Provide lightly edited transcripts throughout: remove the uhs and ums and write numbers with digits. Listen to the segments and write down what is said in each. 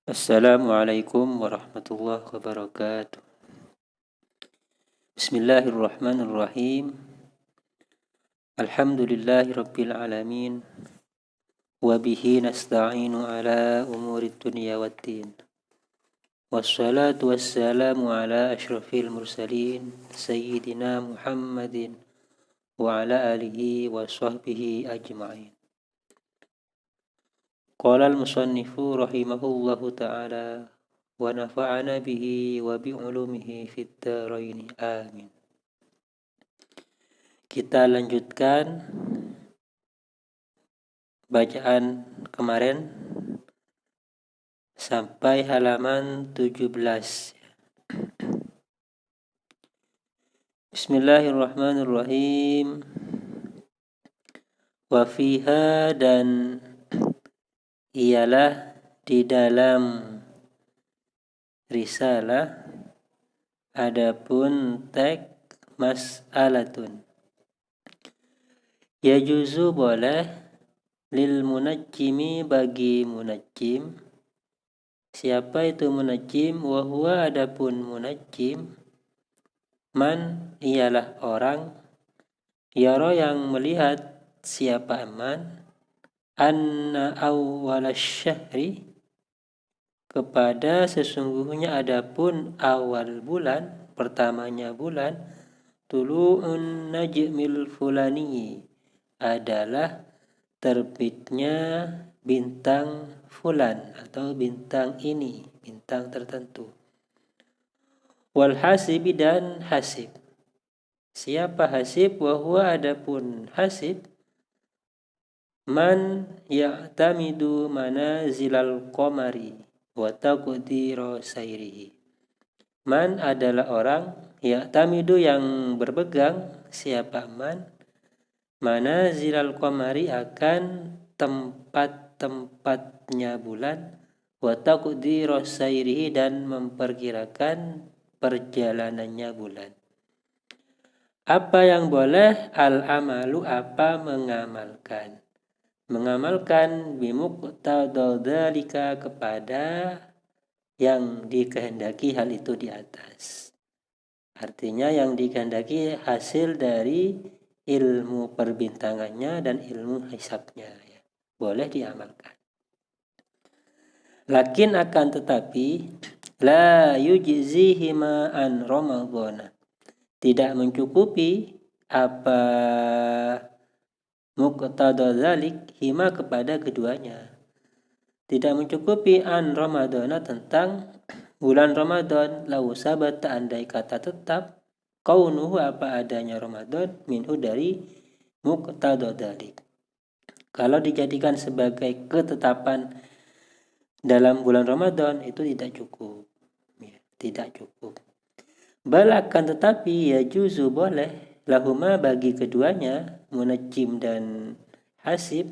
Assalamualaikum warahmatullahi wabarakatuh. Bismillahirrahmanirrahim. Alhamdulillahi rabbil alamin. Wabihi nasta'inu ala umuri dunya waddin. Wassalatu wassalamu ala ashrafil mursalin Sayyidina Muhammadin wa ala alihi wa sahbihi ajma'in. Qala al-musannifu rahimahullahu ta'ala wa nafa'ana bihi wa bi'ulumihi fid dharain amin. Kita lanjutkan bacaan kemarin sampai halaman 17. Bismillahirrahmanirrahim. Wa fiha, dan ialah di dalam risalah adapun teks mas'alatun. Yajuzu boleh lil munajjimi bagi munajjim. Siapa itu munajjim? Wa huwa adapun munajjim man ialah orang yara yang melihat siapa man anna awwalash syahri kepada sesungguhnya adapun awal bulan, pertamanya bulan, tulu'un najmil fulani adalah terbitnya bintang fulan atau bintang ini, bintang tertentu. Wal hasibi, dan hasib. Siapa hasib? Wa huwa adapun hasib man ya'tamidu manazilal qamari wa taqdira sayrihi. Man adalah orang ya'tamidu yang berpegang, siapa man, manazilal qamari akan tempat-tempatnya bulan, wa taqdira sayrihi dan memperkirakan perjalanannya bulan. Apa yang boleh? Al-amalu, apa mengamalkan. Mengamalkan bimuqtadadzalika kepada yang dikehendaki hal itu di atas. Artinya yang dikehendaki hasil dari ilmu perbintangannya dan ilmu hisabnya, ya. Boleh diamalkan. Lakin akan tetapi la yujzihima an ramadhana, tidak mencukupi apa muqtada dzalik hima kepada keduanya. Tidak mencukupi an ramadhana tentang bulan Ramadan, lau sabat andai kata tetap kaunuhu apa adanya Ramadan minhu dari muqtada dzalik. Kalau dijadikan sebagai ketetapan dalam bulan Ramadan itu tidak cukup. Ya, tidak cukup. Bal akan tetapi ya juzu boleh lahuma bagi keduanya, munajjim dan hasib,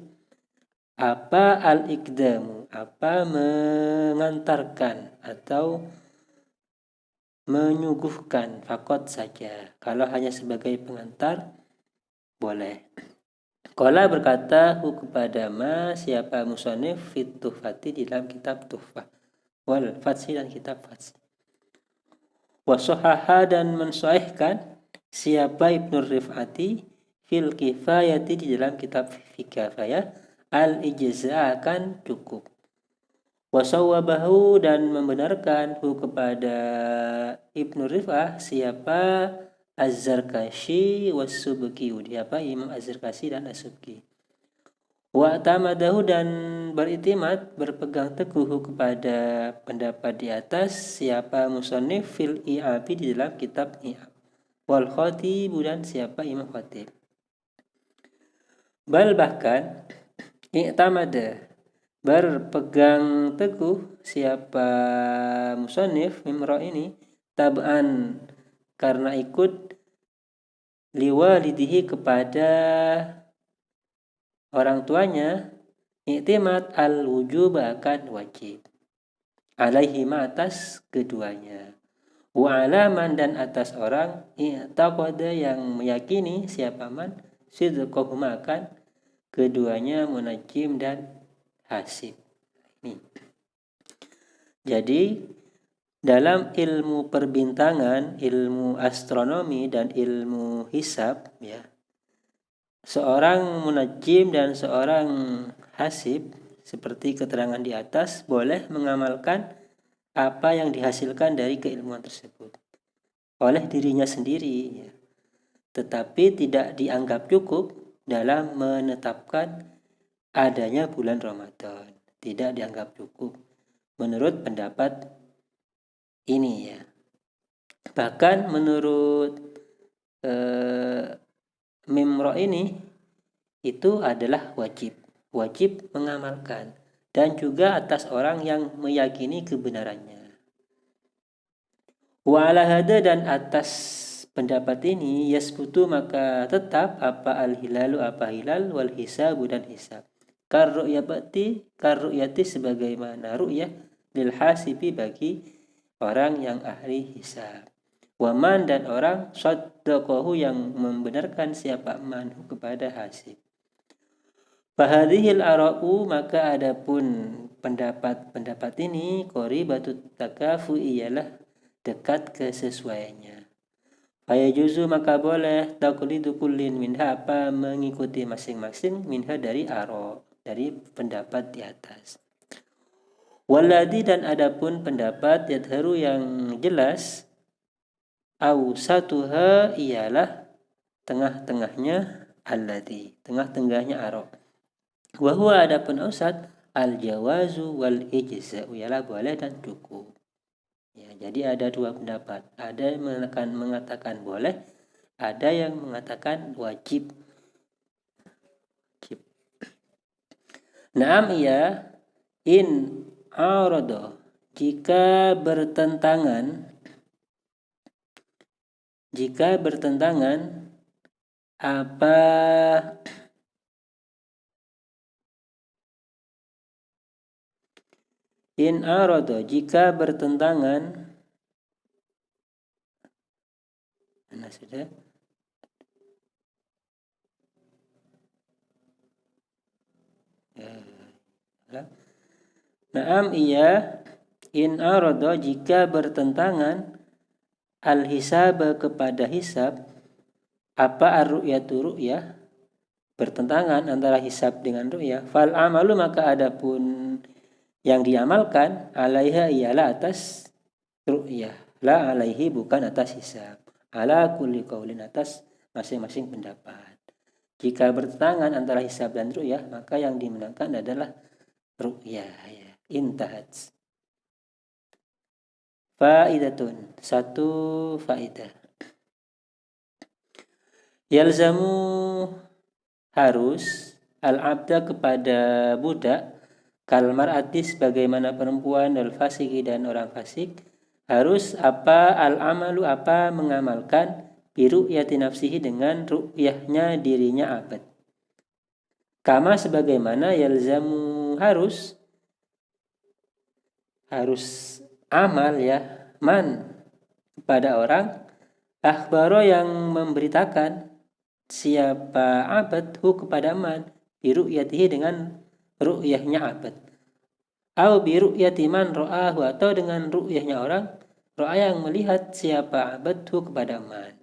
apa al-iqdamu, apa mengantarkan atau menyuguhkan, fakot saja. Kalau hanya sebagai pengantar boleh. Qala berkata kepada ma siapa musannif fit tuhfati di dalam kitab tuhfah wal fathhi dan kitab fathhi. Wa sahaha, dan mensahihkan siapa Ibnu Rif'ati fil kifayati di dalam kitab kifayah al-ijza akan cukup. Wa sawwabahu, dan membenarkan kepada Ibnu Rif'ah siapa Az-Zarkashi was-Subki, siapa Imam Az-Zarkashi dan As-Subki. Wa tamadahu, dan beriktimat berpegang teguh kepada pendapat di atas siapa musannif fil i'abi di dalam kitab i'ab. Wal khatib, dan siapa Imam Khatib. Bal bahkan i'tamada, berpegang teguh siapa musannif mimra ini tab'an karena ikut liwalidihi kepada orang tuanya, i'timad al-wujub akan wajib, alaihi atas keduanya, wa alaman, dan atas orang i'taqada yang meyakini siapa man sidqahuma akan keduanya, munajjim dan hasib. Ini Jadi dalam ilmu perbintangan, ilmu astronomi dan ilmu hisab ya, seorang munajjim dan seorang hasib seperti keterangan di atas boleh mengamalkan apa yang dihasilkan dari keilmuan tersebut oleh dirinya sendiri ya. Tetapi tidak dianggap cukup dalam menetapkan adanya bulan Ramadan. Tidak dianggap cukup menurut pendapat ini ya. Bahkan menurut Mimro ini itu adalah wajib mengamalkan dan juga atas orang yang meyakini kebenarannya. Wa ala hada, dan atas pendapat ini yasbutu maka tetap apa al-hilalu apa hilal wal hisabu dan hisab. Karru'yati sebagaimana ru'yah lil hasibi bagi orang yang ahli hisab. Waman, dan orang saddaqahu yang membenarkan siapa manhu kepada hasib. Fahadhil ara'u, maka adapun pendapat ini qoribatut takafu ialah dekat kesesuaiannya. Fayajuzu, maka boleh taqlidu kullin minha apa mengikuti masing-masing minha dari dari pendapat di atas. Walladhi, dan adapun pendapat yadharu yang jelas au satuha ialah tengah-tengahnya alladhi, tengah-tengahnya aro. Wa huwa, adapun ausat al jawazu wal ijza, ialah boleh dan cukup. Ya, jadi ada dua pendapat. Ada yang mengatakan boleh, ada yang mengatakan wajib. Naam ya, in arado, jika bertentangan apa in arado, jika bertentangan sudah Naam iya, in arado, jika bertentangan al-hisab kepada hisab, apa ar-ru'yatu ru'yah, bertentangan antara hisab dengan ru'yah, fal amalu, maka adapun yang diamalkan alaiha ialah atas ru'yah, la alaihi, bukan atas hisab, ala kulli qaulin, atas masing-masing pendapat. Jika bertentangan antara hisab dan ru'yah, maka yang dimenangkan adalah ru'yah ya. Intahat. Faidatun, satu faidah. Yalzamu, harus al-abda kepada budak, kalmar atis bagaimana perempuan, al fasiki dan orang fasik, harus apa al-amalu apa mengamalkan biru'yati nafsihi dengan ru'yahnya dirinya abad. Kama sebagaimana yalzamu harus amal ya man kepada orang akhbaro yang memberitakan siapa abad hu kepada man biru'yatihi dengan ru'yahnya abad, au biru'yati man ra'ahu, atau dengan ru'yahnya orang ro'a yang melihat siapa abad hu kepada man,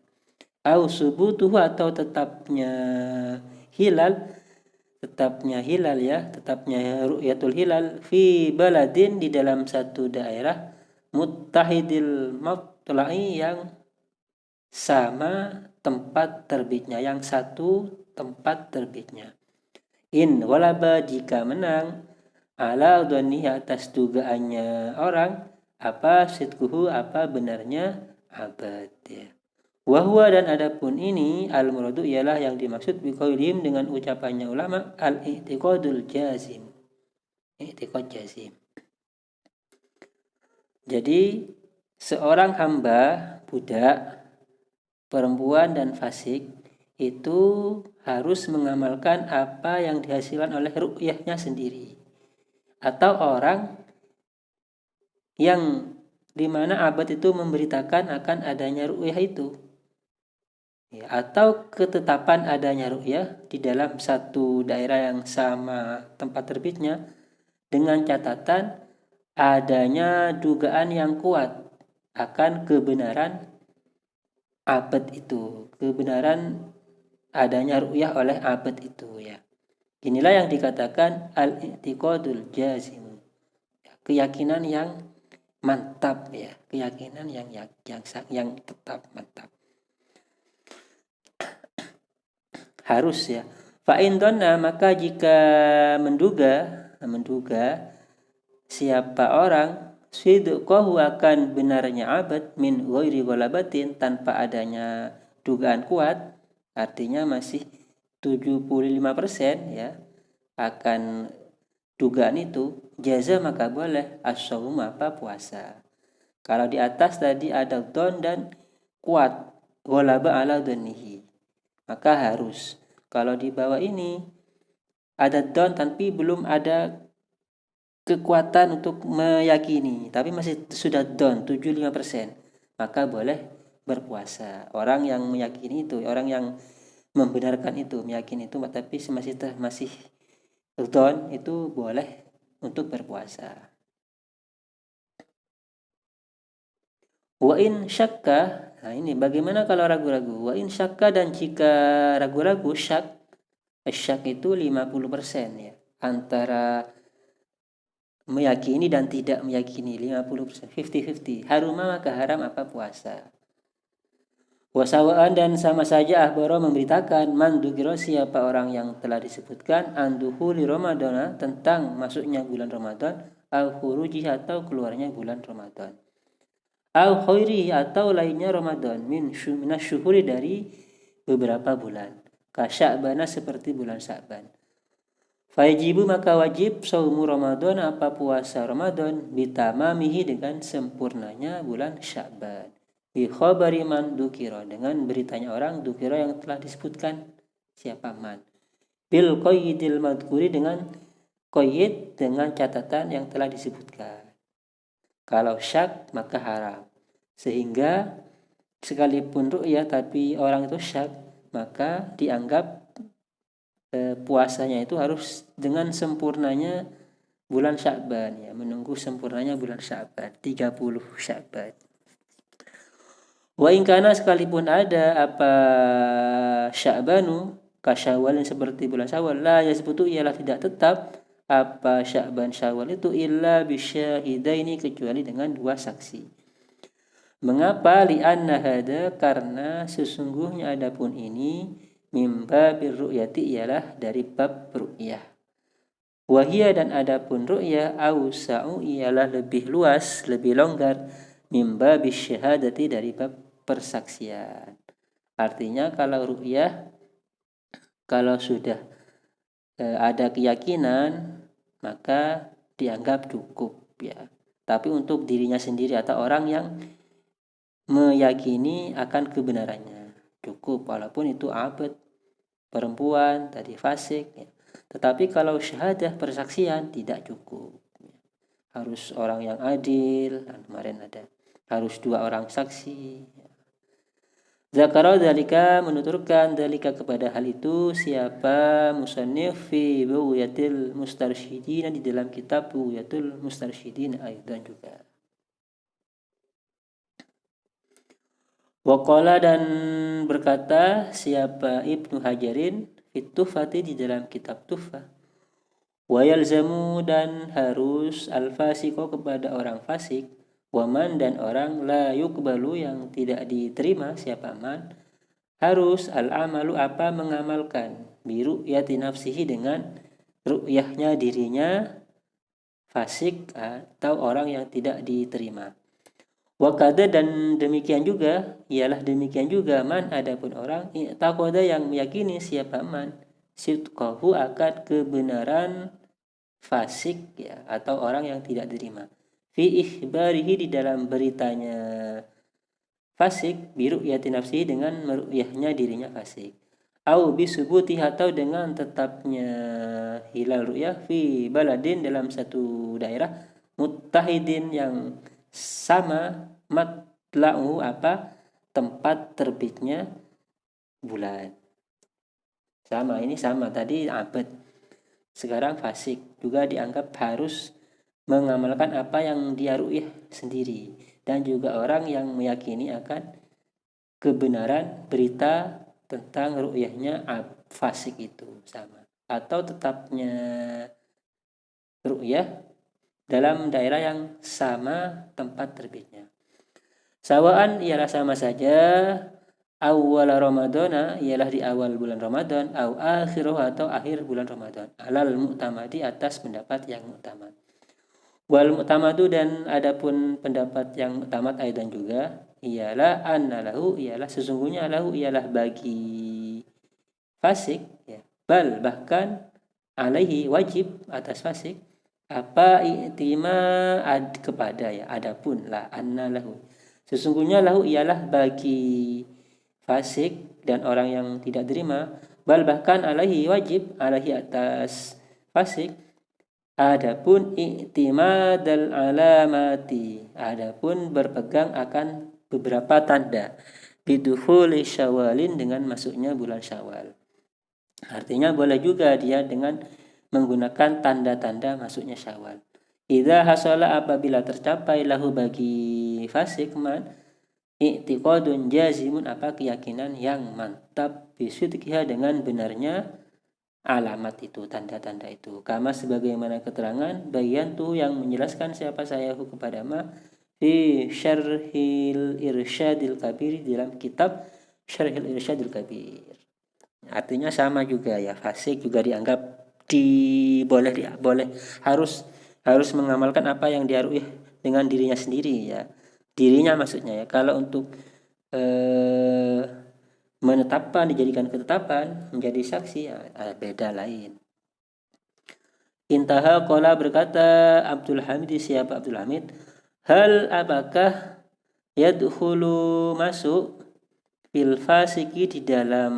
au subutuhu, atau tetapnya hilal ya, tetapnya ru'yatul hilal fi baladin, di dalam satu daerah muttahidil matla'i, yang sama tempat terbitnya, yang satu tempat terbitnya. In walaba, jika menang, ala dhani, atas dugaannya orang, apa sidquhu, apa benarnya abad ya. Wahwa, dan adapun ini al-muradu ialah yang dimaksud biqaulihim dengan ucapannya ulama al-i'tiqadul jazim, i'tiqad jazim. Jadi seorang hamba, budak, perempuan dan fasik itu harus mengamalkan apa yang dihasilkan oleh ru'yahnya sendiri, atau orang yang dimana abad itu memberitakan akan adanya ru'yah itu ya, atau ketetapan adanya ru'yah di dalam satu daerah yang sama tempat terbitnya, dengan catatan adanya dugaan yang kuat akan kebenaran abad itu, kebenaran adanya ru'yah oleh abad itu ya. Inilah yang dikatakan al-i'tiqadul jazim, keyakinan yang mantap ya, keyakinan yang tetap mantap. Harus ya. Fa in dhanna, maka jika menduga siapa orang sidqahu akan benarnya abad min ghairi ghalabatin, tanpa adanya dugaan kuat, artinya masih 75% ya akan dugaan itu, jaza maka boleh as-shaum apa puasa. Kalau di atas tadi ada don dan kuat, ghalaba ala dhannihi, maka harus. Kalau di bawah ini ada don tapi belum ada kekuatan untuk meyakini, tapi masih sudah don 75%, maka boleh berpuasa. Orang yang meyakini itu, orang yang membenarkan itu, meyakini itu, tapi masih don, itu boleh untuk berpuasa. Wa in syakka, nah ini bagaimana kalau ragu-ragu? Wa in syakka, dan jika ragu-ragu, syak itu 50% ya, antara meyakini dan tidak meyakini, 50%, 50-50. Haruma maka haram apa puasa. Wasawaan, dan sama saja ahbaro memberitakan, man dzukira siapa orang yang telah disebutkan, anduhuli Ramadana, tentang masuknya bulan Ramadan, au khuruji, atau keluarnya bulan Ramadan, au khairi, atau lainnya Ramadan, minas syuhuri, dari beberapa bulan, ka Sya'bana, seperti bulan Sya'ban. Fajibu maka wajib saumu Ramadan apa puasa Ramadan, bitamamihi dengan sempurnanya bulan Sya'ban, bi khabari man dzukira, dengan beritanya orang dzukira yang telah disebutkan siapa man, bil qayyidil madhkuri, dengan qayyid, dengan catatan yang telah disebutkan. Kalau syak maka haram, sehingga sekalipun ru'yah tapi orang itu syak, maka dianggap puasanya itu harus dengan sempurnanya bulan Sya'ban ya, menunggu sempurnanya bulan Sya'ban, 30 Sya'ban. Wa in kana, sekalipun ada apa Sya'banu ka Syawal, seperti bulan Syawal, la yasbutu, ialah tidak tetap apa Sya'ban Syawal itu illa bisyahidaini, kecuali dengan dua saksi. Mengapa? Li'anna hada, karena sesungguhnya adapun ini, mimba birru'yati, ialah dari bab ru'yah. Wahia, dan adapun ru'yah, awsa'u, ialah lebih luas, lebih longgar, mimba bisyahadati, dari bab persaksian. Artinya kalau ru'yah, kalau sudah ada keyakinan, maka dianggap cukup ya. Tapi untuk dirinya sendiri atau orang yang meyakini akan kebenarannya cukup, walaupun itu abad, perempuan, tadi fasik ya. Tetapi kalau syahadah, persaksian, tidak cukup, harus orang yang adil. Nah, kemarin ada harus 2 orang saksi. Zakara dalika, menuturkan dalika kepada hal itu siapa musannif fi bughyatil mustarsyidin, di dalam kitab bughyatul mustarsyidin aidan juga. Waqala, dan berkata siapa Ibnu Hajarin fit Tuhfati, di dalam kitab Tuhfah, wa yalzamu, dan harus al-fasiko, kepada orang fasik, waman, dan orang la yuqbalu, yang tidak diterima siapa man, harus al-amalu apa mengamalkan, bi ru'yati nafsihi, dengan ru'yahnya dirinya fasik atau orang yang tidak diterima. Wakada, dan demikian juga, ialah demikian juga man, adapun orang i'taqada, yang meyakini siapa man sidqahu, akan kebenaran fasik ya, atau orang yang tidak diterima, fi ikhbarihi, di dalam beritanya fasik, bi ru'yati nafsihi, dengan meru'yahnya dirinya fasik, au bisubuti, atau dengan tetapnya hilal ru'yah, fi baladin, dalam satu daerah, muttahidin, yang sama, matla'u apa tempat terbitnya bulan. Sama, ini sama tadi abad, sekarang fasik, juga dianggap harus mengamalkan apa yang dia ru'yah sendiri, dan juga orang yang meyakini akan kebenaran berita tentang ru'yahnya fasik itu sama, atau tetapnya ru'yah dalam daerah yang sama tempat terbitnya. Sawaan ialah sama saja, awal Ramadana ialah di awal bulan Ramadan, au akhiruh atau akhir bulan Ramadan, alal mu'tamadi atas pendapat yang mu'tamad. Wal mu'tamadu dan adapun pendapat yang mu'tamad aidan juga ialah annalahu ialah sesungguhnya lahu ialah bagi fasik ya, bal bahkan alaihi wajib atas fasik apa i'timad kepada ya, adapun lah annalahu sesungguhnya lahu ialah bagi fasik dan orang yang tidak terima, bal bahkan alaihi wajib alaihi atas fasik adapun i'timadal alamati adapun berpegang akan beberapa tanda bidukhuli syawalin dengan masuknya bulan Syawal. Artinya boleh juga dia dengan menggunakan tanda-tanda masuknya Syawal. Idza hasala apabila tercapai lahu bagi fasik man i'tiqadun jazimun apa keyakinan yang mantap bisidqiha dengan benarnya alamat itu, tanda-tanda itu. Kama sebagaimana keterangan bayan tuh yang menjelaskan siapa saya kepada ma fi syarhil irsyadil kabir dalam kitab syarhil irsyadil kabir. Artinya sama juga ya, fasik juga dianggap boleh harus mengamalkan apa yang dia ru'yah dengan dirinya sendiri ya. Dirinya maksudnya ya. Kalau untuk menetapkan dijadikan ketetapan menjadi saksi ya, beda lain. Intaha qala berkata Abdul Hamid, siapa Abdul Hamid, hal apakah yadkhulu masuk fil fasiki di dalam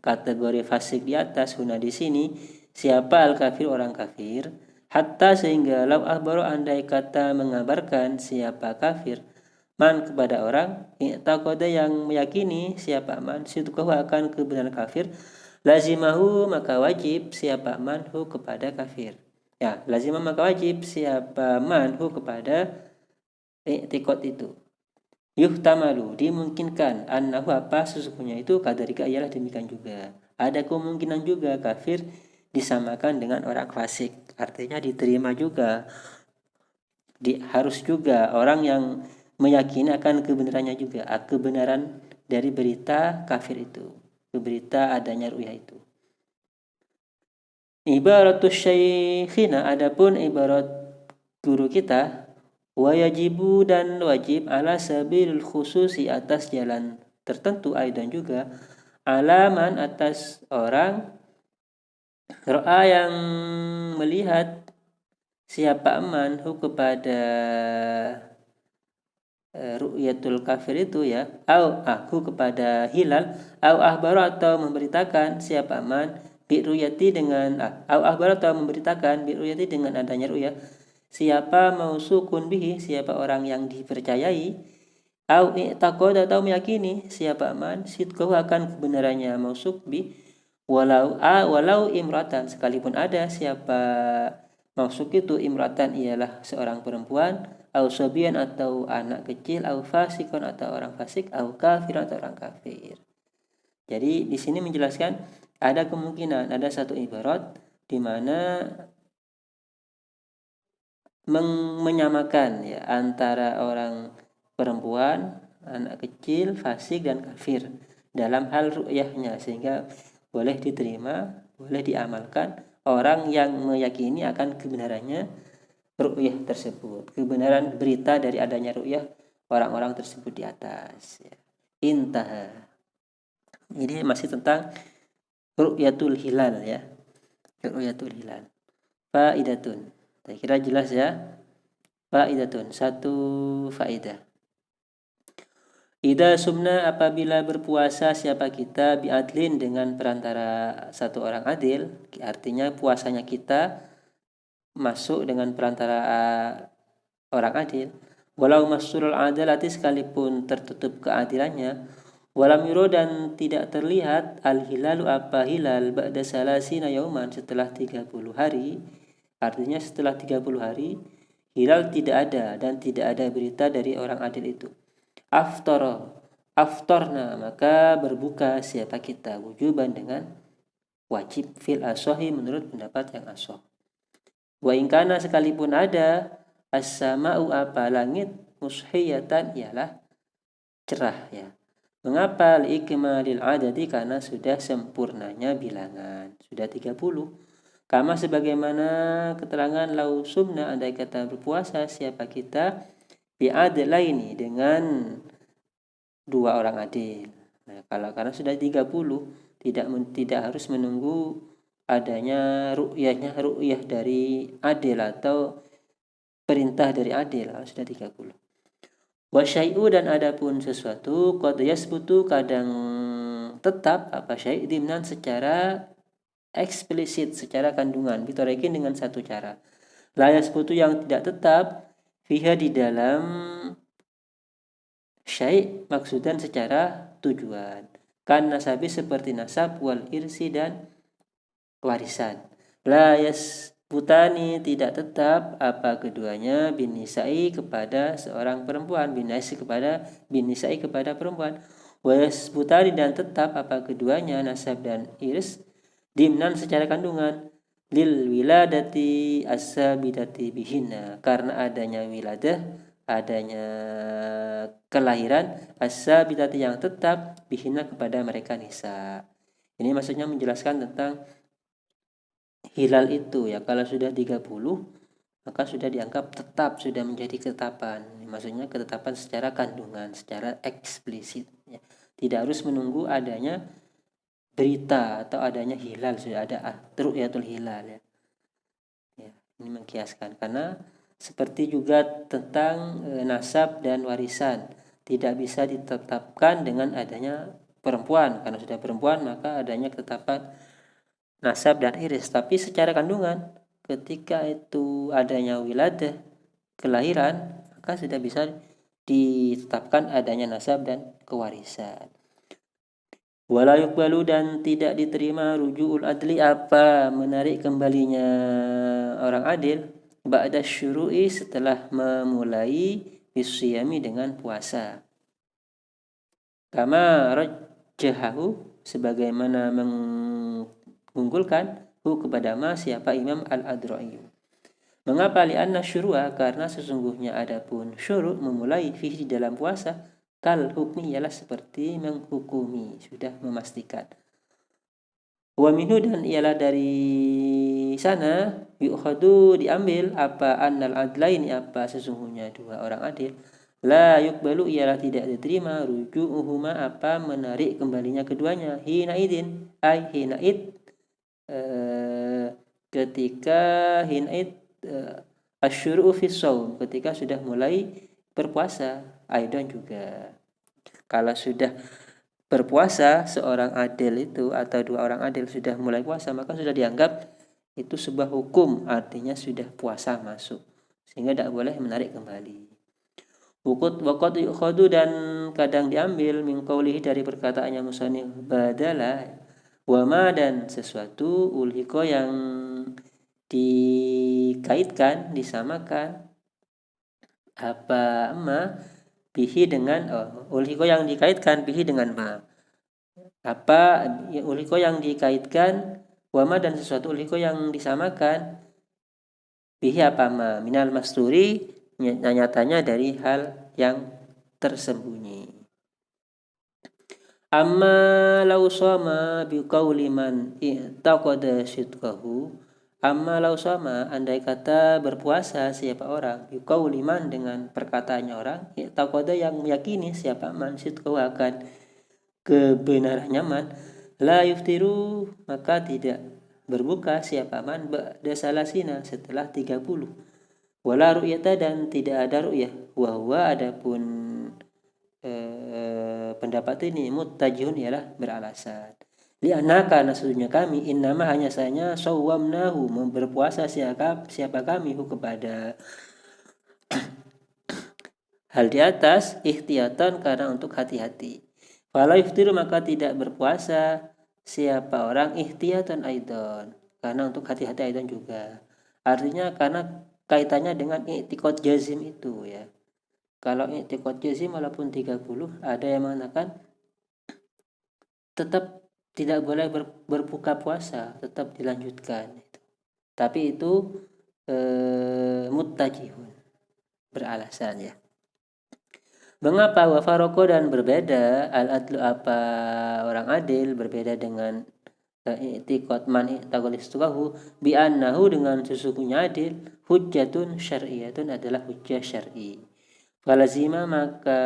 kategori fasik di atas huna di sini siapa al kafir orang kafir, hatta sehingga lau ahbaru andai kata mengabarkan siapa kafir man kepada orang i'taqada yang meyakini siapa man sidqahu akan kebenaran kafir, lazimahu maka wajib siapa manhu kepada kafir ya, lazimah maka wajib siapa manhu kepada i'tiqad itu. Yuhtamalu dimungkinkan annahu apa sesungguhnya itu kadarika ialah demikian juga. Ada kemungkinan juga kafir disamakan dengan orang fasik, artinya diterima juga. Harus juga orang yang meyakini akan kebenarannya juga, kebenaran dari berita kafir itu, berita adanya ru'yah itu. Ibaratus syekhina adapun ibarat guru kita, wajibu dan wajib ala sabil khususi atas jalan tertentu aidan juga alaman atas orang ro'a yang melihat siapa manhu kepada ru'yatul kafir itu ya, au aku kepada hilal, au ahbaru atau memberitakan siapa man bi ru'yati dengan au ahbaru atau memberitakan bi ru'yati dengan adanya ru'yah siapa mausukun bihi siapa orang yang dipercayai, au i'taqad atau meyakini siapa man sidqahu akan kebenarannya mausuk bi walau imratan sekalipun ada siapa mausuk itu imratan ialah seorang perempuan, au sobian atau anak kecil, au fasikon atau orang fasik, au kafir atau orang kafir. Jadi di sini menjelaskan ada kemungkinan ada satu ibarat di mana menyamakan ya antara orang perempuan, anak kecil, fasik dan kafir dalam hal ru'yahnya sehingga boleh diterima, boleh diamalkan orang yang meyakini akan kebenarannya ru'yah tersebut, kebenaran berita dari adanya ru'yah orang-orang tersebut di atas ya. Intaha. Ini masih tentang ru'yatul hilal ya. Ru'yatul hilal. Faidatun. Saya kira jelas ya. Faidatun, satu faidah. Idza sumna apabila berpuasa siapa kita biadlin dengan perantara satu orang adil, artinya puasanya kita masuk dengan perantara orang adil, walau masrul adalati sekalipun tertutup keadilannya, walam yuro dan tidak terlihat al hilalu apa hilal ba'da salasina yauman setelah 30 hari, Artinya setelah 30 hari hilal tidak ada dan tidak ada berita dari orang adil itu. Aftorna, maka berbuka siapa kita wujuban dengan wajib fil asohi menurut pendapat yang asoh. Wa ingkana sekalipun ada as-sama'u apa langit mushiyatan ialah cerah ya. Mengapa liikmalil adadi? Karena sudah sempurnanya bilangan, sudah 30. Kama sebagaimana keterangan lau sumna andai kata berpuasa siapa kita bi'adlaini dengan dua orang adil. Nah, karena sudah 30 tidak harus menunggu adanya ru'yah dari adil atau perintah dari adil, sudah 30. Wasyai'u dan adapun sesuatu qad yasbutu kadang tetap apa syai' dimnan secara eksplisit, secara kandungan bitorekin dengan satu cara. La yasbutu yang tidak tetap fiha di dalam syai' maksudan secara tujuan. Kan nasabi seperti nasab wal irsi dan warisan. La yasbutani tidak tetap apa keduanya binisai kepada seorang perempuan, binisai kepada perempuan. Wa yasbutani dan tetap apa keduanya nasab dan irs dimnan secara kandungan lil wiladati as-sabidati bihinna karena adanya wiladah, adanya kelahiran as-sabidati yang tetap bihinna kepada mereka nisa. Ini maksudnya menjelaskan tentang hilal itu ya, kalau sudah 30 maka sudah dianggap tetap, sudah menjadi ketetapan. Maksudnya ketetapan secara kandungan, secara eksplisit ya. Tidak harus menunggu adanya berita atau adanya hilal, sudah ada ru'yatul hilal ya. Ini mengkiaskan karena seperti juga tentang nasab dan warisan tidak bisa ditetapkan dengan adanya perempuan. Karena sudah perempuan maka adanya ketetapan nasab dan iris. Tapi secara kandungan ketika itu adanya wiladah, kelahiran, maka sudah bisa ditetapkan adanya nasab dan kewarisan. Wala yuqbalu dan tidak diterima rujuul adli apa menarik kembalinya orang adil ba'da syuru'i setelah memulai bisyami dengan puasa. Kama rajjahahu sebagaimana mengunggulkan kepada siapa Imam Al-Adra'i. Mengapa li'anna syuru'a karena sesungguhnya adapun syuru' memulai fihi dalam puasa kal hukmi ialah seperti menghukumi, sudah memastikan. Wa minhu dan ialah dari sana yu'khadu diambil apa annal adlaini apa sesungguhnya dua orang adil la yuqbalu ialah tidak diterima ruju'uhuma apa menarik kembalinya keduanya hina idin ay hina id ketika hina id asyuru'u fis shaum ketika sudah mulai berpuasa. Aidan juga kalau sudah berpuasa seorang adil itu atau dua orang adil sudah mulai puasa maka sudah dianggap itu sebuah hukum, artinya sudah puasa masuk sehingga tidak boleh menarik kembali. Waqad yukhadu dan kadang diambil min qaulihi dari perkataannya musannif badala wama dan sesuatu ulhiko yang dikaitkan disamakan apa ma bihi dengan ulhiko yang dikaitkan bihi dengan ma apa ulhiko yang dikaitkan wama dan sesuatu ulhiko yang disamakan bihi apa ma minal masturi nyatanya dari hal yang tersembunyi. Amma law sama biqauli man i'taqada sidqahu amma law sama andai kata berpuasa siapa orang biqauli man dengan perkataannya orang i'taqada yang meyakini siapa man sidqahu akan kebenarannya man la yuftiru maka tidak berbuka siapa man ba'da salasina setelah 30 wala ru'yata dan tidak ada ru'yah wa huwa adapun pendapat ini muttajihun ialah beralasan li'anna karena sesungguhnya kami innama hanya saja sawwamnahu berpuasa siapa kami kepada hal di atas ihtiyatan karena untuk hati-hati. Fala yuftiru maka tidak berpuasa siapa orang ihtiyatan aidan karena untuk hati-hati aidan juga. Artinya karena kaitannya dengan i'tiqad jazim itu ya. Kalau i'tiqad jazim walaupun 30, ada yang mengatakan tetap tidak boleh berbuka puasa, tetap dilanjutkan. Tapi itu muttajihun, beralasan ya. Mengapa wafaroko dan berbeda al-adlu apa orang adil berbeda dengan i'tiqad man i'taqalistuhu bi annahu dengan sesungguhnya adil hujjatun syar'iyatun adalah hujjah syar'i. Falazima maka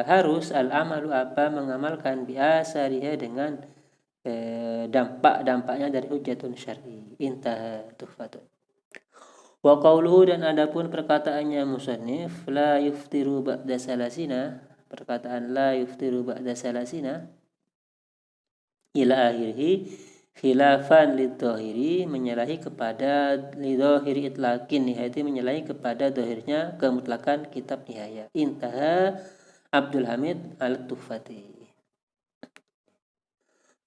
harus al-amalu apa mengamalkan biasariha dengan dampak-dampaknya dari hujjatun syar'i. Intah tuhfatun. Wa qawluhu dan adapun perkataannya musannif la yuftiru ba'da salasina, perkataan la yuftiru ba'da salasina ila akhirih khilafan lidhahiri menyalahi kepada lidhahiri itlaqin nihayati menyalahi kepada dohirnya kemutlakan kitab nihaya. Intaha Abdul Hamid al-Tuhfati.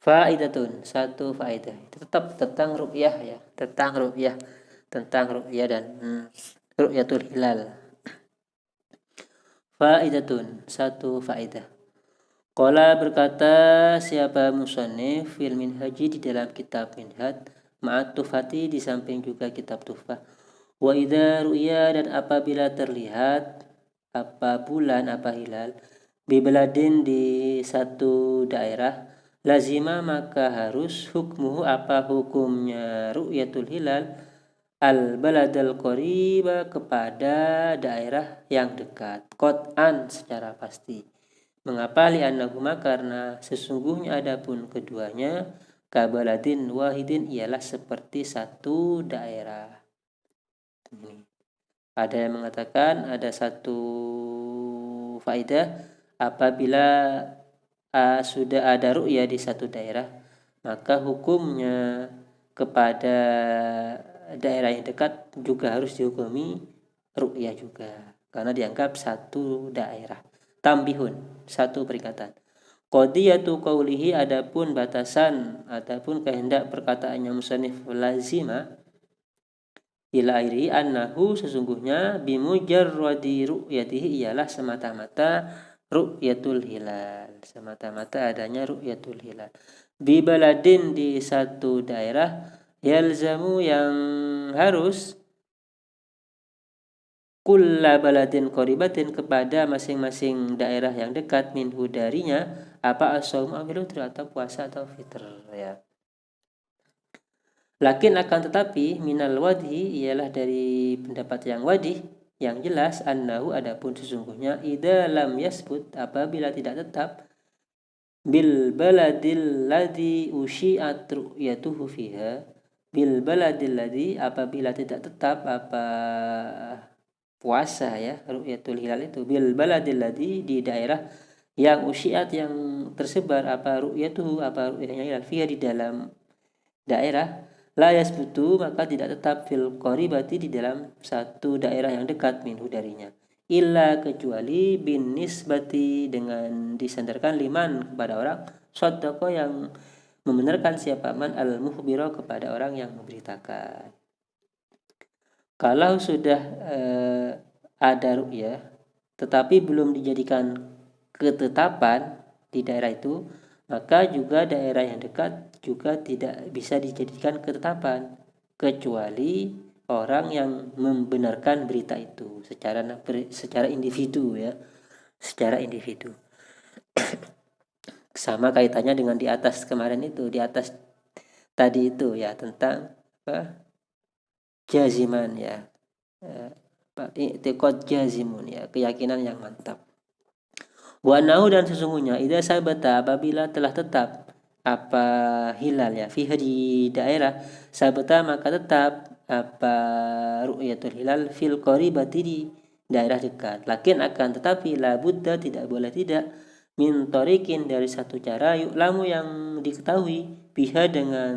Faidatun, satu faidah. Itu tetap tentang ru'yah ya, tentang ru'yah dan ru'yatul hilal. Faidatun, satu faidah. Qala berkata siapa musannif fil minhaji di dalam kitab minhaj ma'at tufati di samping juga kitab tufah. Wa idza ru'ya dan apabila terlihat apa bulan apa hilal bibaladin di satu daerah lazima maka harus hukmuhu apa hukumnya ru'yatul hilal al-baladal qariba kepada daerah yang dekat qat'an secara pasti. Mengapa li'annahuma karena sesungguhnya adapun keduanya kabaladin wahidin ialah seperti satu daerah. Ada yang mengatakan ada satu faedah apabila sudah ada ru'ya di satu daerah maka hukumnya kepada daerah yang dekat juga harus dihukumi ru'yah juga karena dianggap satu daerah. Tambihun, satu peringatan. Qadiyatu qaulihi adapun batasan adapun kehendak perkataannya musannif lazima ila airi annahu sesungguhnya bimujarradi ru'yatihi ialah semata-mata ru'yatul hilal, semata-mata adanya ru'yatul hilal. Bi baladin di satu daerah yalzamu yang harus kulla baladin qaribatin kepada masing-masing daerah yang dekat minhu darinya apa as-shaum fitr atau puasa atau fitr ya. Lakin akan tetapi minal wadhi ialah dari pendapat yang wadih yang jelas annahu adapun sesungguhnya idza lam yasbut apabila tidak tetap bil baladil ladzi usyi'at ru'yatuhu fiha bil baladil ladzi apabila tidak tetap apa puasa ya ru'yatul hilal itu bil baladil ladzi di daerah yang usyi'at yang tersebar apa ru'yatuhu apa ru'yanya hilal fiha di dalam daerah la yasbutu maka tidak tetap fil qaribati di dalam satu daerah yang dekat minhu darinya illa kecuali bin nisbati dengan disandarkan liman kepada orang sadaqah yang membenarkan siapa man al mukhbira kepada orang yang memberitakan. Kalau sudah ada ru'yah tetapi belum dijadikan ketetapan di daerah itu maka juga daerah yang dekat juga tidak bisa dijadikan ketetapan kecuali orang yang membenarkan berita itu secara individu ya, secara individu. Sama kaitannya dengan di atas kemarin itu, di atas tadi itu ya tentang jaziman ya, i'tiqad jazimun ya, keyakinan yang mantap. Wa nahu dan sesungguhnya idza sabata apabila telah tetap apa hilal ya fiha di daerah sabata maka tetap apa ru'yatul hilal fil qaribati di daerah dekat. Lakin akan tetapi la budda tidak boleh tidak min tariqin dari satu cara yu'lamu yang diketahui biha dengan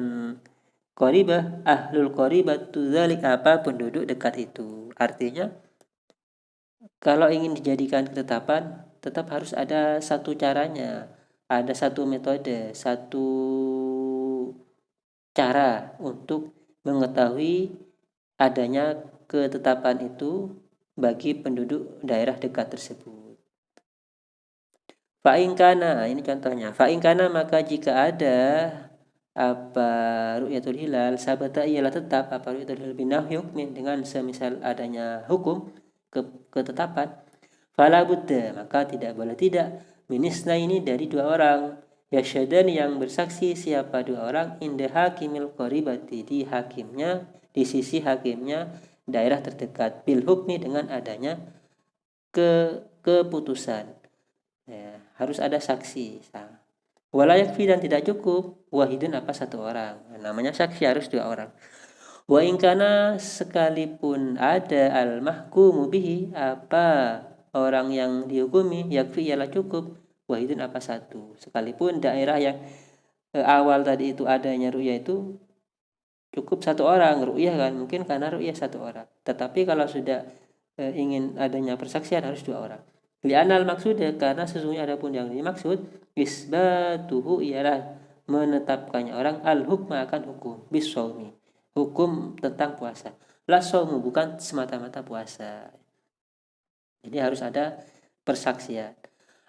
qaribah ahlul qaribatu dzalik apa penduduk dekat itu. Artinya kalau ingin dijadikan ketetapan tetap harus ada satu caranya, ada satu metode, satu cara untuk mengetahui adanya ketetapan itu bagi penduduk daerah dekat tersebut. Fa'inkana, ini contohnya. Fa'inkana, maka jika ada apa ru'yatul hilal, sabata ialah tetap apa ru'yatul hilal binahwi hukmin, dengan semisal adanya hukum ketetapan. Fala budda, maka tidak boleh tidak, minisna ini dari dua orang, yasyadan yang bersaksi, siapa dua orang, inda hakimil qoribati, di hakimnya, di sisi hakimnya daerah terdekat, bil hukmi, dengan adanya keputusan. Ya, harus ada saksi. Wala yakfi, dan tidak cukup, wahidun apa satu orang, namanya saksi harus dua orang. Wa ingkana, sekalipun ada al mahkumu bihi, apa orang yang dihukumi, yakfi ialah cukup, wahidun apa satu, sekalipun daerah yang awal tadi itu adanya ru'yah itu cukup satu orang ru'yah kan, mungkin karena ru'yah satu orang, tetapi kalau sudah ingin adanya persaksian harus dua orang. Li'anal maksudnya, karena sesungguhnya adapun yang dimaksud, isbatuhu ialah menetapkannya orang, al-hukma akan hukum, bisawmi, hukum tentang puasa. La saumu, bukan semata-mata puasa. Jadi harus ada persaksian.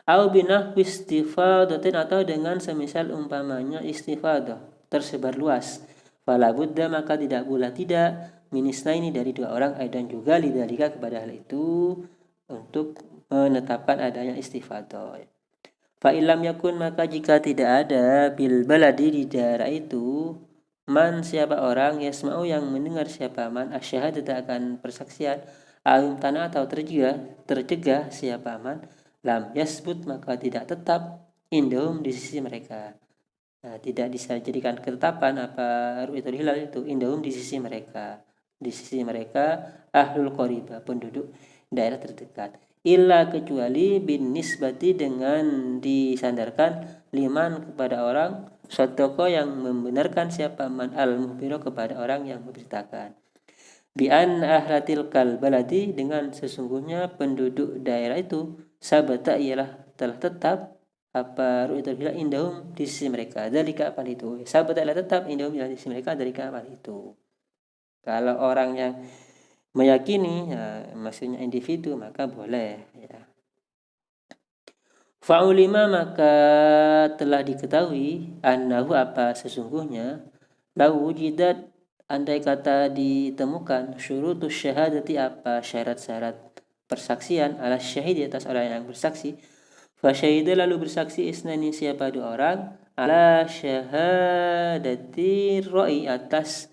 Au binah istifadatin, atau dengan semisal umpamanya istifadah, tersebar luas. Fala budda, maka tidak pula tidak, minisna ini dari dua orang, dan juga lidzalika, kepada hal itu, untuk menetapkan adanya istifadah. Fa illam yakun, maka jika tidak ada bil baladi, di daerah itu, man siapa orang, yasma'u yang mendengar, siapa man asyhadat akan persaksian, alim tanah atau tercegah siapa man, lam yasbut, maka tidak tetap, indahum di sisi mereka. Nah, tidak bisa jadikan ketetapan apa ru'yatul hilal itu indahum di sisi mereka. Di sisi mereka ahlul qoribah, penduduk daerah terdekat. Illa, kecuali bin nisbati, dengan disandarkan, liman, kepada orang, sodoko yang membenarkan, siapa man al muhbiro, kepada orang yang memberitakan. Bi an ahlatil kal baladi, dengan sesungguhnya penduduk daerah itu, sabata ialah telah tetap apa ru'yatul hilal indahum di sisi mereka, dzalika apa itu, sabata ialah tetap indahum di sisi mereka, dzalika apa itu. Kalau orang yang meyakini, ya, maksudnya individu, maka boleh, ya. Fa'ulima, maka telah diketahui, annahu apa sesungguhnya, lau wujidat, andai kata ditemukan, syurutus syahadati apa syarat-syarat persaksian, ala syahid, atas orang yang bersaksi, fasyahidah, lalu bersaksi, isnani siapa dua orang, ala syahadati ro'i, atas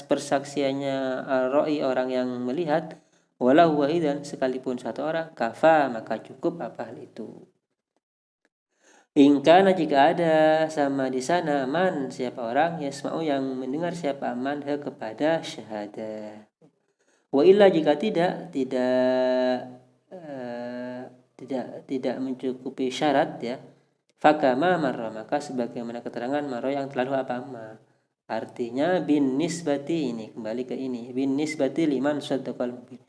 persaksiannya ro'i orang yang melihat, walau wahidan, sekalipun satu orang, kafa, maka cukup apa hal itu. Ingkana, jika ada sama di sana, man siapa orang, yasma'u yang mendengar, siapa man kepada syahadah. Wa illa, jika tidak mencukupi syarat, ya, fakama marra, maka sebagaimana keterangan marra yang telah apa. Artinya bin nisbati, ini kembali ke ini, bin nisbati liman saddaqal mubin,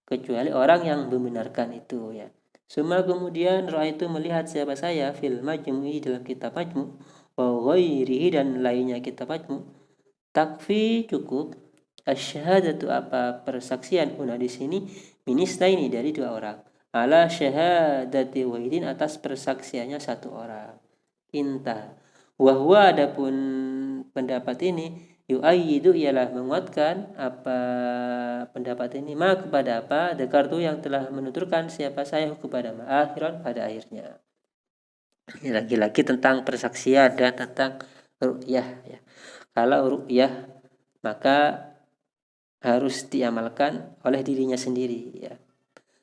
kecuali orang yang membenarkan itu, ya. Suma, kemudian roh itu melihat siapa saya, fil majmu'i, dalam kitab majmu', wa ghairihi, dan lainnya kitab majmu', takfi, cukup, asyhadatu apa persaksian, huna di sini, minisna ini dari dua orang, ala syahadati wahidin, atas persaksiannya satu orang. Inta. Wahwa, adapun pendapat ini, yu'ayyidu, ialah menguatkan apa pendapat ini, ma kepada apa dekartu yang telah menuturkan siapa saya kepada akhiran, pada akhirnya. Ini lagi-lagi tentang persaksian dan tentang ru'yah, ya. Kalau ru'yah maka harus diamalkan oleh dirinya sendiri, ya.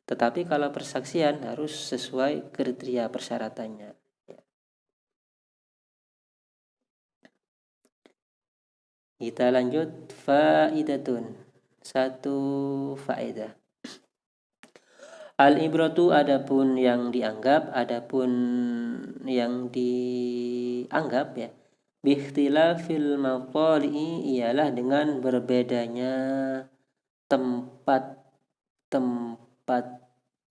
Tetapi kalau persaksian harus sesuai kriteria persyaratannya. Kita lanjut, faidatun, satu faedah. Al-ibratu, adapun yang dianggap, ya, biikhtilafil maqali'i, ialah dengan berbedanya tempat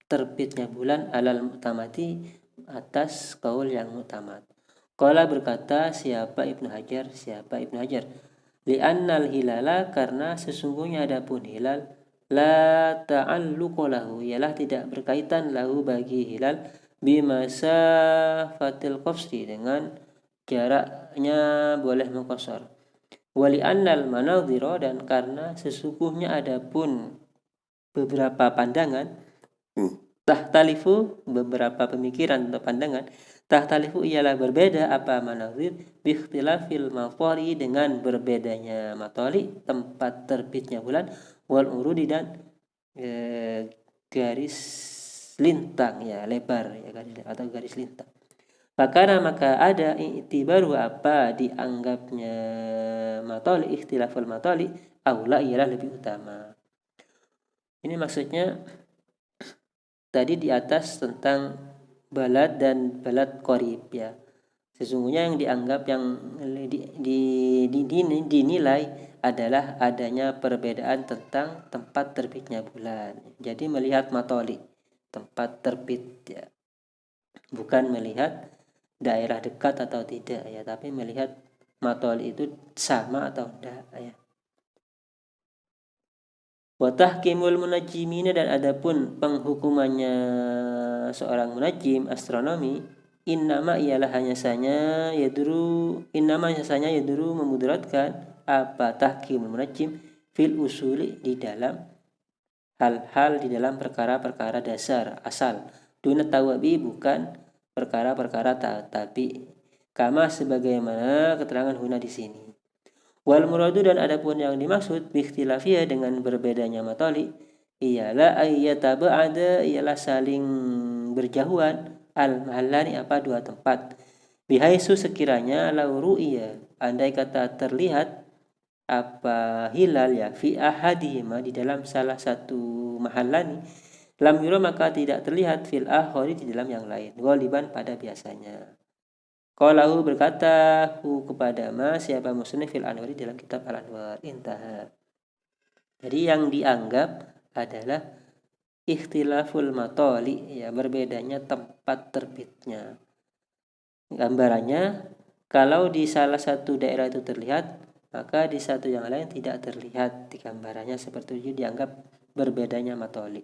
terbitnya bulan, alal mu'tamati, atas kaul yang mu'tamad. Qala, berkata siapa Ibnu Hajar, Li'annal hilala, karena sesungguhnya adapun hilal la ta'alluqa lahu, ialah tidak berkaitan lahu bagi hilal bimasafatil qasri, dengan jaraknya boleh mengqasar. Wali annal manadhira, dan karena sesungguhnya adapun beberapa pandangan, tahtalifu, beberapa pemikiran atau pandangan, tahtalifu ialah berbeda, apa manazir, biikhtilafil matali, dengan berbedanya matali, tempat terbitnya bulan, wal urudi, dan garis lintang, ya lebar, ya garis atau garis lintang. Maka ada i'tibaru, apa dianggapnya matali, ikhtilaful matali, aula ialah lebih utama. Ini maksudnya tadi di atas tentang balad dan balad qorib, ya. Sesungguhnya yang dianggap, yang dinilai adalah adanya perbedaan tentang tempat terbitnya bulan. Jadi melihat matoli, tempat terbit, ya. Bukan melihat daerah dekat atau tidak, ya, tapi melihat matoli itu sama atau tidak, ya. Wa tahkimul munajjimina, dan adapun penghukumannya seorang munajjim astronomi, innama ialah hanya saja yaduru memudaratkan, apa tahkimul munajjim fil usuli, di dalam hal-hal, di dalam perkara-perkara dasar asal, duna tawabi, bukan perkara-perkara tabi, kama sebagaimana keterangan huna di sini. Wal muradu, dan adapun yang dimaksud biikhtilafiyah, dengan berbedanya matali, ialah ayyataba'ada, ialah saling berjauhan, al mahallani, apa dua tempat, bihaisu, sekiranya lau ru'ya, andai kata terlihat apa hilal, ya, fi ahadihima, di dalam salah satu mahallani, lam yura, maka tidak terlihat fil akhari, di dalam yang lain, ghaliban, pada biasanya. Qalahu, berkata hu kepada ma, siapa musannif fil anwari, dalam kitab al-anwar, intaha. Jadi yang dianggap adalah ikhtilaful matali, ya, berbedanya tempat terbitnya. Gambarannya, kalau di salah satu daerah itu terlihat, maka di satu yang lain tidak terlihat. Di gambarannya seperti itu dianggap berbedanya matali.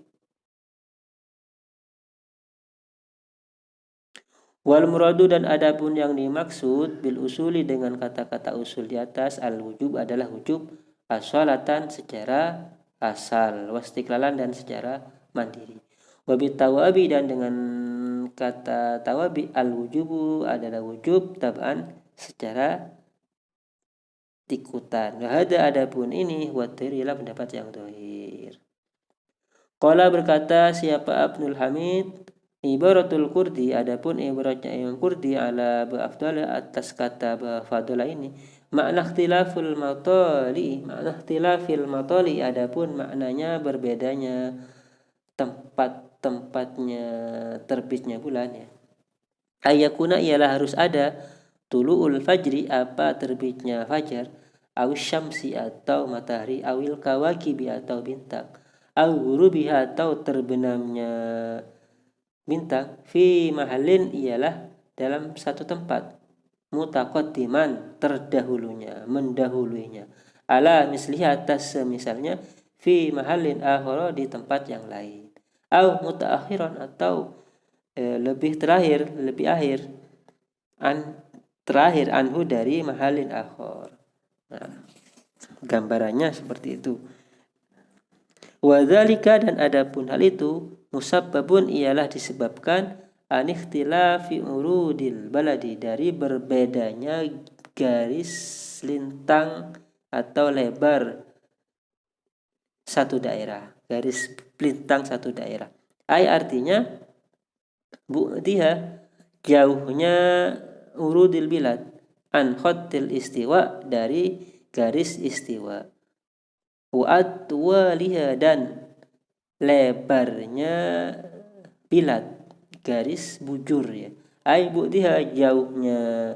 Wal muradu, dan adapun yang dimaksud bil usuli, dengan kata-kata usul di atas, al wujub adalah wujub, asalatan, secara asal, wastiklalan, dan secara mandiri. Wabit tawabi, dan dengan kata tawabi, al wujubu adalah wujub tab'an, secara ikutan. Wahada, adapun ini watir, ialah pendapat yang dhahir. Qala, berkata siapa Abdul Hamid, ibaratul Qurdi, adapun ibaratnya Imam Qurdi ala ba'afdala, atas kata ba'afdala ini, makna ikhtilafil matali, adapun maknanya berbedanya tempat-tempatnya terbitnya bulan, ya. Ayakuna, ialah harus ada, tulu'ul fajri, apa terbitnya fajar, awis syamsi, atau matahari, awil kawakibi, atau bintang, al-ghurubiha, atau terbenamnya bintang, fi mahallin, ialah dalam satu tempat, mutaqaddiman, mendahulunya, ala misliha, atas semisalnya, fi mahallin akhara, di tempat yang lain, au mutaakhiran, atau lebih akhir, terakhir, anhu, dari mahallin akhar. Nah, gambarannya seperti itu. Wadzalika, dan adapun hal itu, musabbabun, ialah disebabkan anikhtilafi urudil baladi, dari berbedanya garis lintang atau lebar satu daerah, garis lintang satu daerah. Artinya bu'diha, jauhnya urudil bilad, an khattil istiwa, dari garis istiwa, wa atwaliha, dan lebarnya bilad, garis bujur, ya. Bu'diha, jauhnya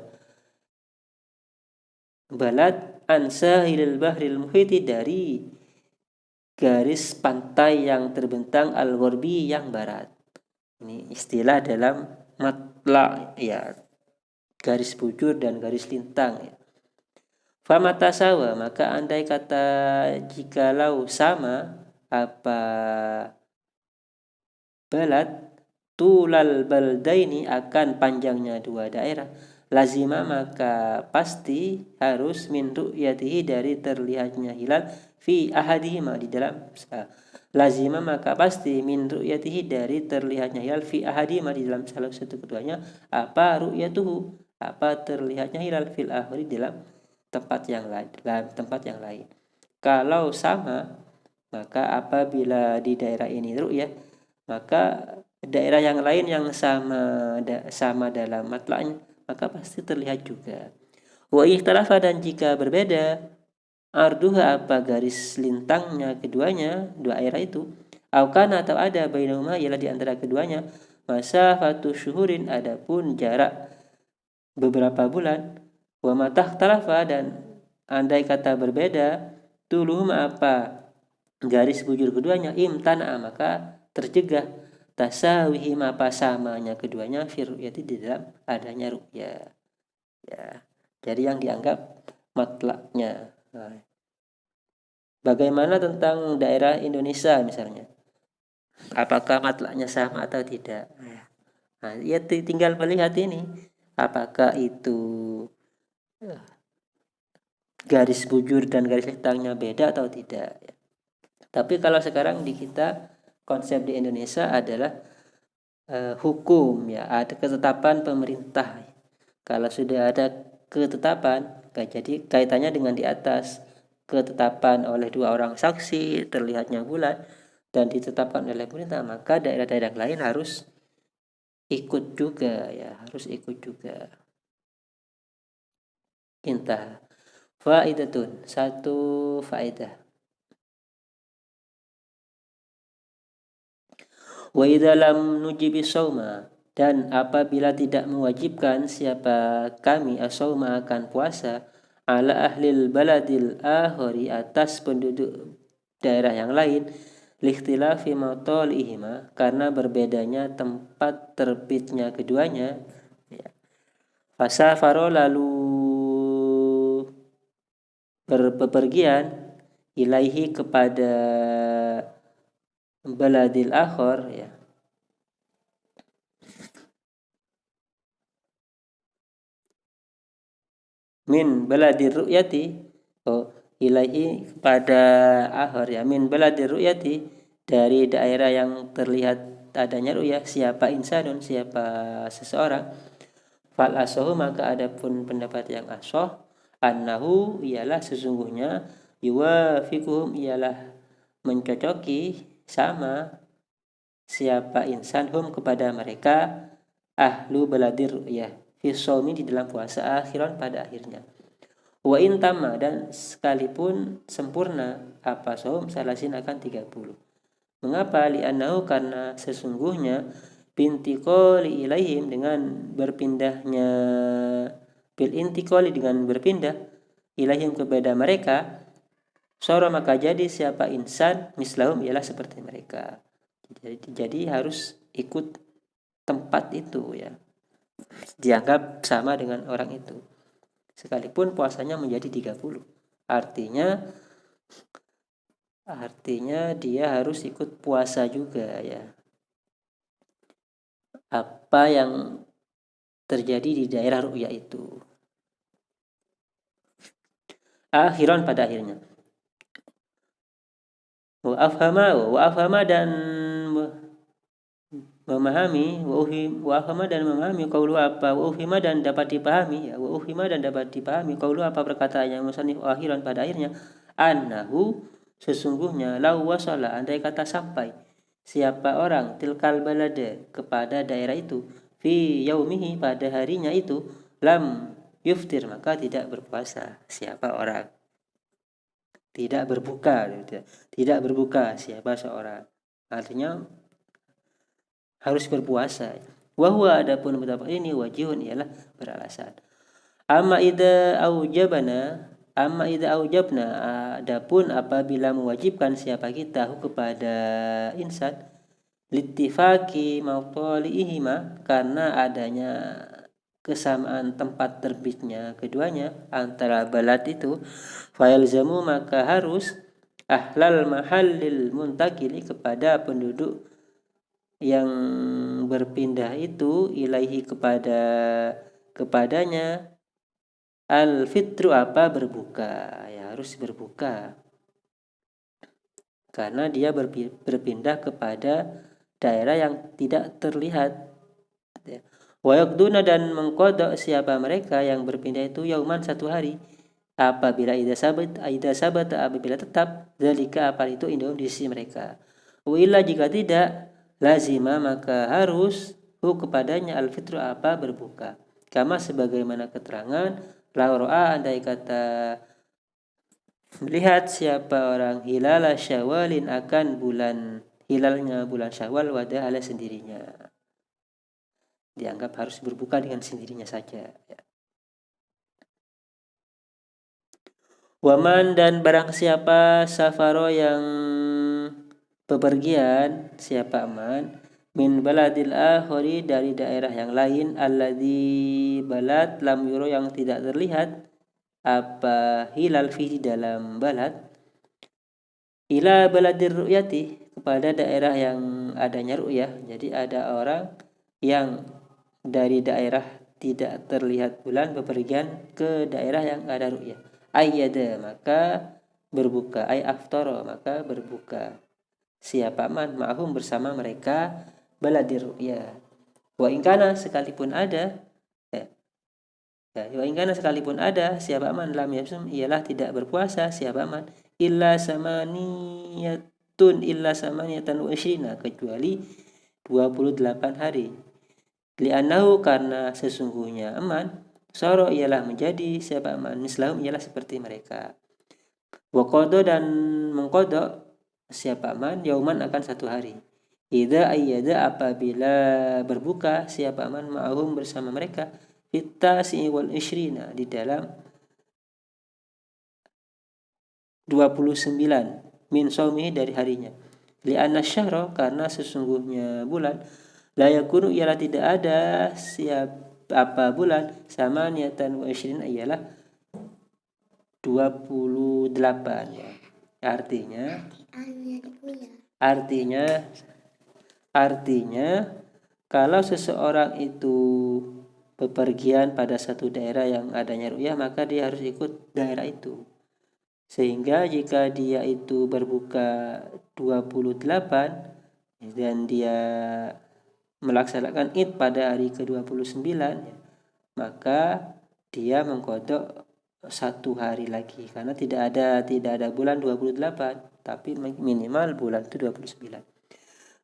balad, an sahilil bahril muhiti, dari garis pantai yang terbentang, al-gharbi, yang barat. Ini istilah dalam matla, ya, garis bujur dan garis lintang, ya. Famata sawa, maka andai kata jikalau sama apa balad tulal baldaini akan panjangnya dua daerah, lazima maka pasti harus min ru'yatihi dari terlihatnya hilal fi ahadihima di dalam lazima maka pasti min ru'yatihi dari terlihatnya hilal fi ahadihima di dalam salah satu keduanya apa ru'yatuhu apa terlihatnya hilal fil akhiri dalam tempat yang lain. Kalau sama, maka apabila di daerah ini ru'yah, maka daerah yang lain yang sama dalam matlaknya, maka pasti terlihat juga. Wa ikhtalafa, dan jika berbeda arduha apa garis lintangnya keduanya, dua daerah itu, aukana atau ada bainahuma ialah di antara keduanya, masafatu syuhurin adapun jarak beberapa bulan, wa matah talafa, dan andai kata berbeda tuluhum apa garis bujur keduanya, imtana maka tercegah tasawihim apa samanya keduanya fi ru'yati di dalam adanya ru'yah ya. Jadi yang dianggap matlaknya. Nah, bagaimana tentang daerah Indonesia misalnya, apakah matlaknya sama atau tidak? Nah, ya tinggal melihat ini apakah itu garis bujur dan garis lintangnya beda atau tidak. Tapi kalau sekarang di kita konsep di Indonesia adalah hukum ya, ada ketetapan pemerintah. Kalau sudah ada ketetapan, jadi kaitannya dengan di atas, ketetapan oleh dua orang saksi terlihatnya bulan dan ditetapkan oleh pemerintah, maka daerah-daerah lain harus ikut juga ya, harus ikut juga. Intah. Faidatun, satu faedah. Wa idza lam nujibi shauma, dan apabila tidak mewajibkan siapa kami as-shauma akan puasa ala ahlil baladil akhari atas penduduk daerah yang lain, likhtilafi matalihima karena berbedanya tempat terbitnya keduanya ya. Fasafaro lalu berpergian ilaihi kepada baladil akhar ya, min baladir ru'yati, ilaihi kepada akhar ya, min baladir ru'yati dari daerah yang terlihat adanya ru'yah, siapa insanun siapa seseorang, fal asohu maka adapun pendapat yang asoh, annahu ialah sesungguhnya, yuwafiquhum ialah mencocoki sama siapa insan hum kepada mereka, ahlu baladir ru'yah fi shaumi di dalam puasa, akhiran pada akhirnya, wa in tamma dan sekalipun sempurna apa shaum salasin akan 30. Mengapa? Li'annahu karena sesungguhnya bintiqali ilaihim dengan berpindahnya, bil intiqali dengan berpindah, ilaihim kepada mereka, sora maka jadi siapa insan mislahum ialah seperti mereka. Jadi harus ikut tempat itu ya, dianggap sama dengan orang itu sekalipun puasanya menjadi 30. Artinya dia harus ikut puasa juga ya, apa yang terjadi di daerah ru'yah itu, akhiran pada akhirnya. Wa afhama dan memahami, wa afhama dan memahami qaulu apa, wa ufhima dan dapat dipahami ya, wa ufhima dan dapat dipahami qaulu apa perkataannya musannif akhiran pada akhirnya, annahu sesungguhnya lau wasala andai kata sampai siapa orang tilkal balada kepada daerah itu, fi yaumihi pada harinya itu, lam yuftir maka tidak berpuasa siapa orang, tidak berbuka siapa seorang, artinya harus berpuasa. Wa huwa adapun pendapat ini wajihun ialah beralasan. Amma idza aujabna adapun apabila mewajibkan siapa kita kepada insan, littifaqi mawtali'ihima karena adanya kesamaan tempat terbitnya keduanya antara balad itu, fayalzamu maka harus ahlal mahallil muntakili kepada penduduk yang berpindah itu ilaihi kepadanya al fitru berbuka, ya harus berbuka karena dia berpindah kepada daerah yang tidak terlihat. Wa yaqduna dan mengkodok siapa mereka yang berpindah itu yauman satu hari apabila ida sabat apabila tetap zalika apa itu indahum di sisi mereka. Wa illa jika tidak lazima maka harus kepadanya al fitru berbuka. Kama sebagaimana keterangan la ro'a andai kata melihat siapa orang hilal syawalin akan hilalnya bulan Syawal wada ala sendirinya, dianggap harus berbuka dengan sendirinya saja. Waman dan barang siapa safaro yang bepergian, siapa aman min baladil akhari dari daerah yang lain alladzi balad lam yuro yang tidak terlihat apa hilal fi dalam balad ila baladir ru'yati kepada daerah yang adanya ru'yah. Jadi ada orang yang dari daerah tidak terlihat bulan bepergian ke daerah yang ada ru'yah, ayyada maka berbuka, ay aftara maka berbuka siapa man ma'hum bersama mereka baladir ru'yah. Wa ingkana sekalipun ada wa ingkana sekalipun ada siapa man lam yasum ialah tidak berpuasa siapa man illa samaniyatan wa ishrina kecuali 28 hari. Li'annahu karena sesungguhnya aman soro ialah menjadi siapa aman mislahum ialah seperti mereka. Wa qada dan mengkodok siapa aman yauman akan satu hari. Idza ayyada apabila berbuka siapa aman ma'hum bersama mereka fitasi wal ishrina di dalam 29 min saumihi dari harinya. Li'anna syahra karena sesungguhnya bulan la yakunu ialah tidak ada siapa bulan sama niatan wa isrin ialah 28 ya. Artinya kalau seseorang itu bepergian pada satu daerah yang adanya ru'yah maka dia harus ikut daerah itu. Sehingga jika dia itu berbuka 28 dan dia melaksanakan Id pada hari ke-29 maka dia mengkodok satu hari lagi karena tidak ada bulan 28 tapi minimal bulan itu 29.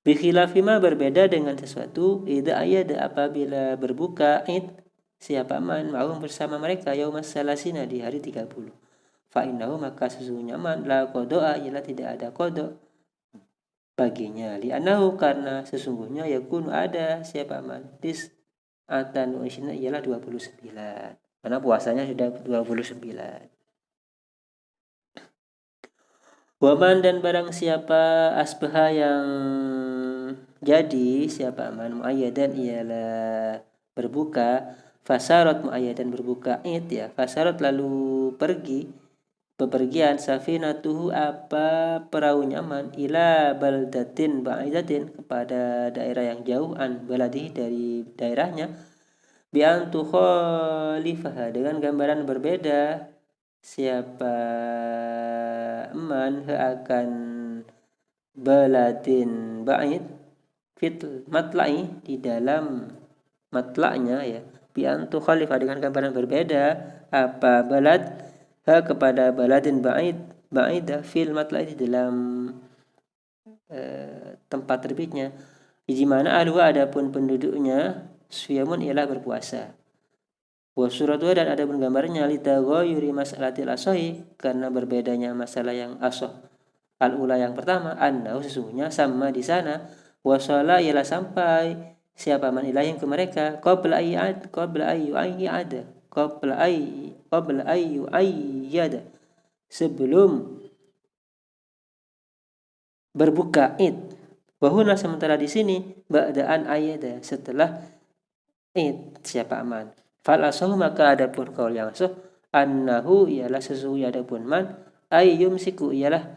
Bikhilafima berbeda dengan sesuatu idza ayyada apabila berbuka Id siapa man mau bersama mereka yaumas salasina di hari 30. Fa innahu maka sesungguhnya man la qada'a ialah tidak ada qada baginya li'annahu karena sesungguhnya yakun ada siapa man atan wa isna ialah 29 karena puasanya sudah 29. Waman dan barang siapa asbaha yang jadi siapa man muayyadan ialah berbuka fasarat muayyadan berbuka Id ya fasarat lalu bepergian safinatuhu perahunya man ila baldatin ba'idatin kepada daerah yang jauh an baladi dari daerahnya bi an tukhalifah dengan gambaran berbeda siapa man akan baladin ba'id fit matla'i di dalam matla'nya ya bi an tukhalifah dengan gambaran berbeda apa balad kepada baladin ba'idah fil matla'i di dalam tempat terbitnya di mana ahluha adapun penduduknya siyamun ialah berpuasa. Wa suratu dan ada gambarnya litaghayyuri mas'alatil asahi karena berbedanya masalah yang asah al-ula yang pertama annahu sesungguhnya sama di sana wasala ialah sampai siapa man ilaihim ke mereka qabla ayyu ayyada sebelum berbuka Id. Wahuna sementara di sini ba'daan ayyada setelah Id siapa aman. Fal asahu maka adapun kaul yang sah annahu ialah sesungguhnya adapun man ayyumsiku ialah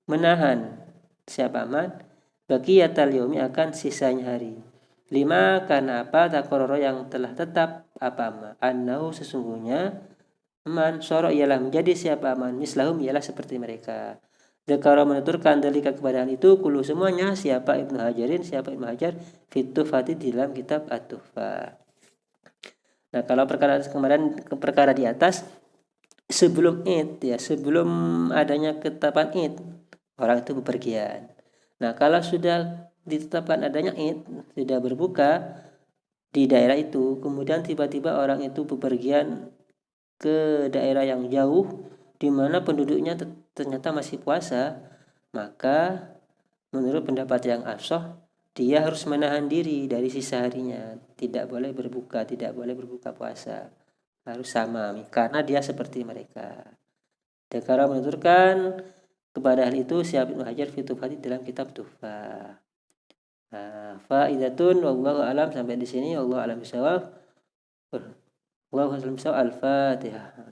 menahan siapa man baqiyatal yaumi akan sisanya hari. Lima karena apa takororo yang telah tetap apa ma annahu sesungguhnya man sorok ialah menjadi siapa man mislahum ialah seperti mereka. Dekaro menuturkan dalika kepada hal itu kulu semuanya siapa Ibnu Hajar Fitufati di dalam kitab At-Tuhfah. Nah, kalau perkara di atas sebelum Id ya, sebelum adanya ketetapan Id, orang itu bepergian. Nah, kalau sudah ditetapkan adanya Id, sudah berbuka di daerah itu, kemudian tiba-tiba orang itu bepergian ke daerah yang jauh di mana penduduknya ternyata masih puasa, maka menurut pendapat yang ashah dia harus menahan diri dari sisa harinya, tidak boleh berbuka puasa, harus sama karena dia seperti mereka. Dekara menuturkan kepada hal itu Syekh Ibnu Hajar fi Tuhfah dalam kitab Tuhfah. Nah, faidatun wallahu alam sampai di sini, wallahu alam bisawab. Wallahu alam bisawab. Al-Fatihah.